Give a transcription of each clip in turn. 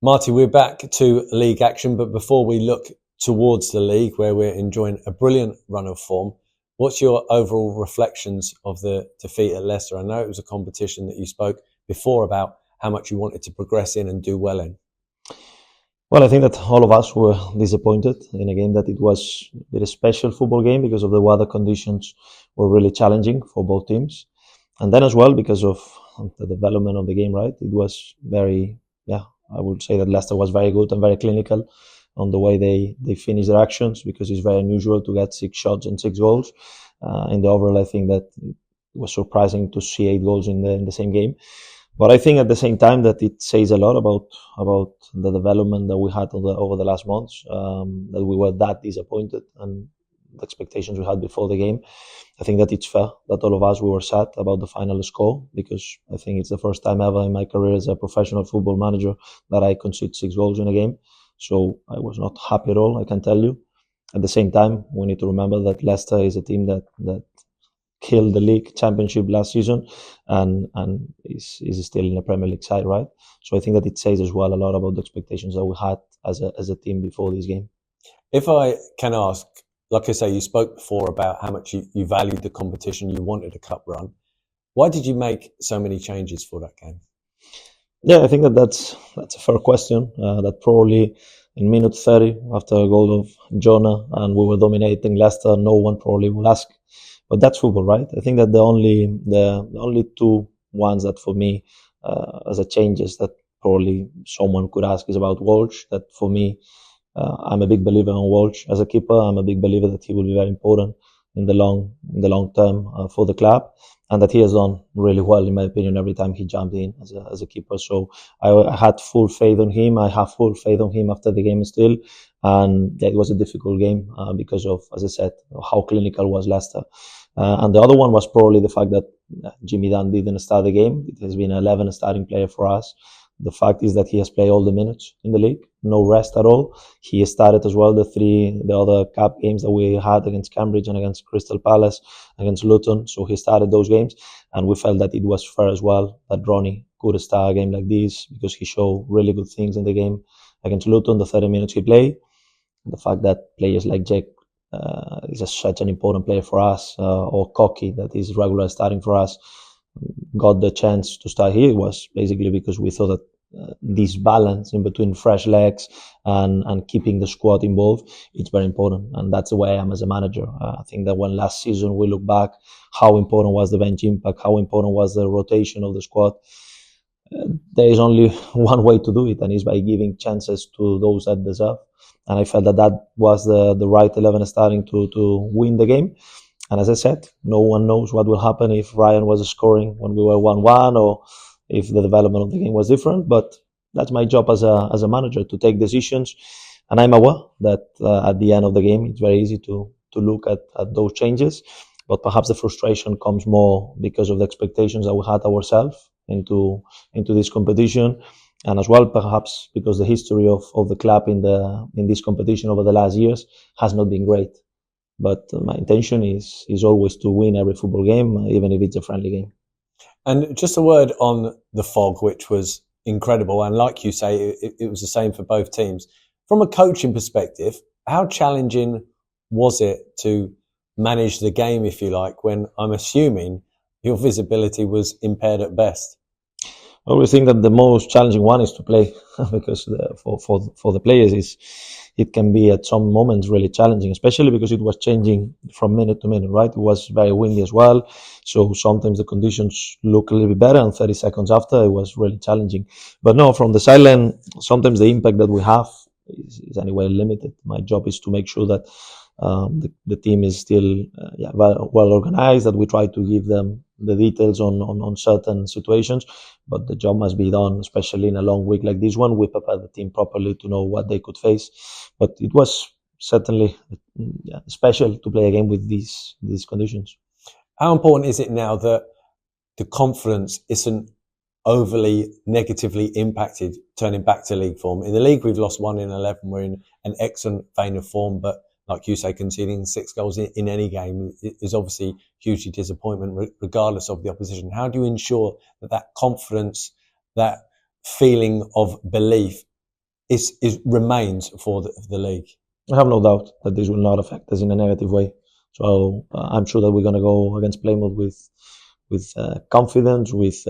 Marty, we're back to league action, but before we look towards the league where we're enjoying a brilliant run of form, what's your overall reflections of the defeat at Leicester? I know it was a competition that you spoke before about how much you wanted to progress in and do well in. Well, I think that all of us were disappointed in a game that it was a very special football game because of the weather conditions were really challenging for both teams. And then as well, because of the development of the game, right? It was very, I would say that Leicester was very good and very clinical on the way they finish their actions because it's very unusual to get 6 shots and 6 goals. In the overall, I think that it was surprising to see 8 goals in the same game. But I think at the same time that it says a lot about the development that we had over the last months, that we were that disappointed and the expectations we had before the game. I think that it's fair that all of us we were sad about the final score because I think it's the first time ever in my career as a professional football manager that I concede 6 goals in a game. So I was not happy at all, I can tell you. At the same time, we need to remember that Leicester is a team that killed the league championship last season and is still in the Premier League side, right? So I think that it says as well a lot about the expectations that we had as a team before this game. If I can ask, like I say, you spoke before about how much you valued the competition, you wanted a cup run. Why did you make so many changes for that game? Yeah, I think that's a fair question. That probably in minute 30 after a goal of Jonah and we were dominating Leicester, no one probably will ask. But that's football, right? I think that the only two ones that for me as a changes that probably someone could ask is about Walsh. That for me, I'm a big believer on Walsh as a keeper. I'm a big believer that he will be very important in the long term for the club, and that he has done really well in my opinion every time he jumped in as a keeper. So I had full faith on him. I have full faith on him after the game still, and it was a difficult game because of, as I said, how clinical was Leicester. And the other one was probably the fact that Jimmy Dunn didn't start the game. It has been 11 starting player for us. The fact is that he has played all the minutes in the league, no rest at all. He started as well the other cup games that we had against Cambridge and against Crystal Palace, against Luton. So he started those games, and we felt that it was fair as well that Ronnie could start a game like this because he showed really good things in the game against Luton, the 30 minutes he played. The fact that players like Jack is such an important player for us, or Cocky that is regular starting for us, got the chance to start here was basically because we thought that this balance in between fresh legs and keeping the squad involved, it's very important. And that's the way I am as a manager. I think that when last season we look back, how important was the bench impact, how important was the rotation of the squad. There is only one way to do it, and it's by giving chances to those that deserve. And I felt that was the right 11 starting to win the game. And as I said, no one knows what will happen if Ryan was scoring when we were 1-1 or if the development of the game was different. But that's my job as a manager, to take decisions. And I'm aware that at the end of the game, it's very easy to look at those changes. But perhaps the frustration comes more because of the expectations that we had ourselves into this competition. And as well, perhaps because the history of the club in this competition over the last years has not been great. But my intention is always to win every football game, even if it's a friendly game. And just a word on the fog, which was incredible. And like you say, it was the same for both teams. From a coaching perspective, how challenging was it to manage the game, if you like, when I'm assuming your visibility was impaired at best? I always think that the most challenging one is to play because for the players it can be at some moments really challenging, especially because it was changing from minute to minute, right? It was very windy as well. So sometimes the conditions look a little bit better and 30 seconds after it was really challenging. But no, from the sideline, sometimes the impact that we have is anyway limited. My job is to make sure that the team is still well organized, that we try to give them the details on certain situations, but the job must be done, especially in a long week like this one. We prepare the team properly to know what they could face, but it was certainly special to play a game with these conditions. How important is it now that the confidence isn't overly negatively impacted turning back to league form? In the league, we've lost 1 in 11. We're in an excellent vein of form, but like you say, conceding 6 goals in any game is obviously hugely disappointment, regardless of the opposition. How do you ensure that confidence, that feeling of belief, is remains for the league. I have no doubt that this will not affect us in a negative way. So I'm sure that we're going to go against Plymouth with confidence, with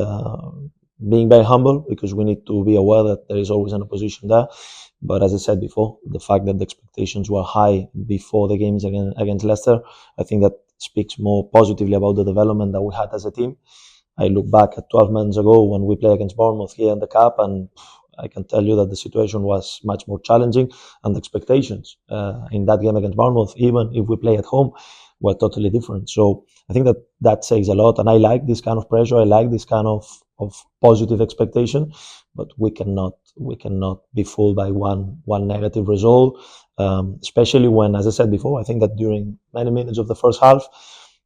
being very humble, because we need to be aware that there is always an opposition there. But as I said before, the fact that the expectations were high before the games against Leicester, I think that speaks more positively about the development that we had as a team. I look back at 12 months ago when we played against Bournemouth here in the Cup, and I can tell you that the situation was much more challenging, and the expectations in that game against Bournemouth, even if we play at home, were totally different. So I think that says a lot, and I like this kind of pressure. I like this kind of positive expectation, but we cannot be fooled by one negative result, especially when, as I said before, I think that during many minutes of the first half,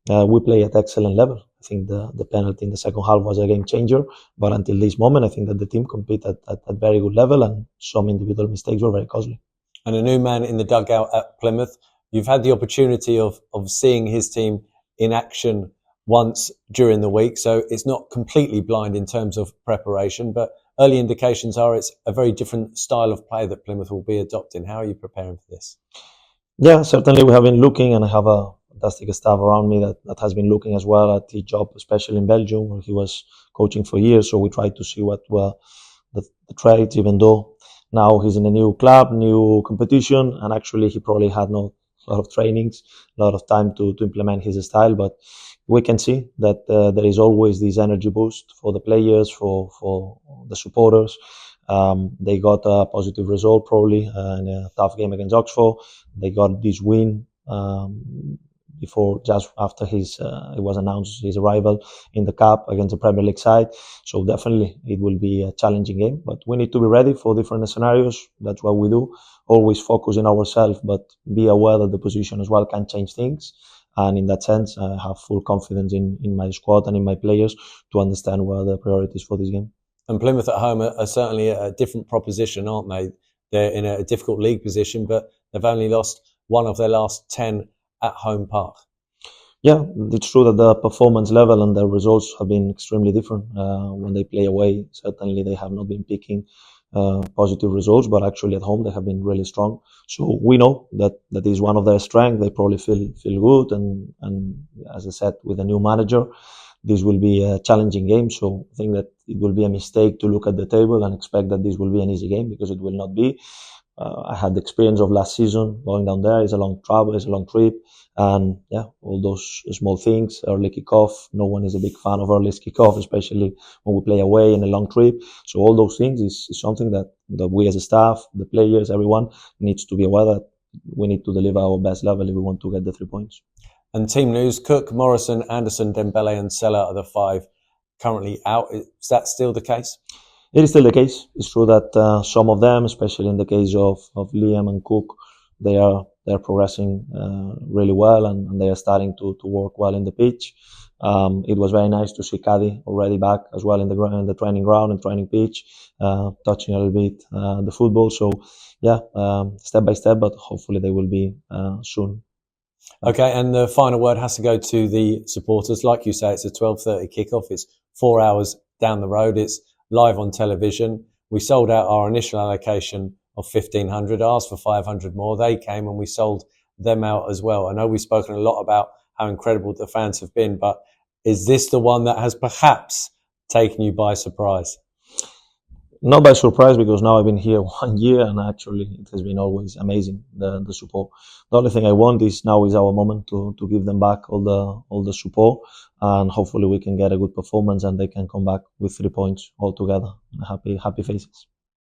we play at excellent level. I think the penalty in the second half was a game changer, but until this moment, I think that the team competed at very good level, and some individual mistakes were very costly. And a new man in the dugout at Plymouth. You've had the opportunity of seeing his team in action once during the week, so it's not completely blind in terms of preparation, but early indications are it's a very different style of play that Plymouth will be adopting. How are you preparing for this? Yeah, certainly we have been looking, and I have a fantastic staff around me that has been looking as well at his job, especially in Belgium, where he was coaching for years. So we try to see what were the traits, even though now he's in a new club, new competition, and actually he probably had no lot of trainings, a lot of time to implement his style. But we can see that there is always this energy boost for the players, for the supporters. They got a positive result probably in a tough game against Oxford. They got this win before, just after it was announced his arrival in the Cup against the Premier League side. So definitely it will be a challenging game, but we need to be ready for different scenarios. That's what we do. Always focus in ourselves, but be aware that the position as well can change things. And in that sense, I have full confidence in my squad and in my players to understand where the priorities for this game. And Plymouth at home are certainly a different proposition, aren't they? They're in a difficult league position, but they've only lost one of their last 10 at home park. Yeah, it's true that the performance level and the results have been extremely different. When they play away, certainly they have not been picking positive results, but actually at home they have been really strong. So we know that is one of their strengths. They probably feel good, and as I said, with a new manager, this will be a challenging game. So I think that it will be a mistake to look at the table and expect that this will be an easy game, because it will not be. I had the experience of last season going down there. It's a long travel, it's a long trip, and yeah, all those small things. Early kickoff. No one is a big fan of early kickoff, especially when we play away in a long trip. So all those things is something that we as a staff, the players, everyone needs to be aware that we need to deliver our best level if we want to get the 3 points. And team news: Cook, Morrison, Anderson, Dembele, and Sella are the 5 currently out. Is that still the case? It is still the case. It's true that some of them, especially in the case of Liam and Cook, they're progressing really well, and they are starting to work well in the pitch. It was very nice to see Caddy already back as well in the training ground and training pitch, touching a little bit the football. So yeah, step by step, but hopefully they will be soon. Okay, and the final word has to go to the supporters. Like you say, it's a 12:30 kickoff. It's 4 hours down the road. It's live on television. We sold out our initial allocation of 1,500, asked for 500 more. They came and we sold them out as well. I know we've spoken a lot about how incredible the fans have been, but is this the one that has perhaps taken you by surprise? Not by surprise, because now I've been here 1 year, and actually it has been always amazing, the support. The only thing I want is now is our moment to give them back all the support, and hopefully we can get a good performance and they can come back with 3 points all together. Happy faces.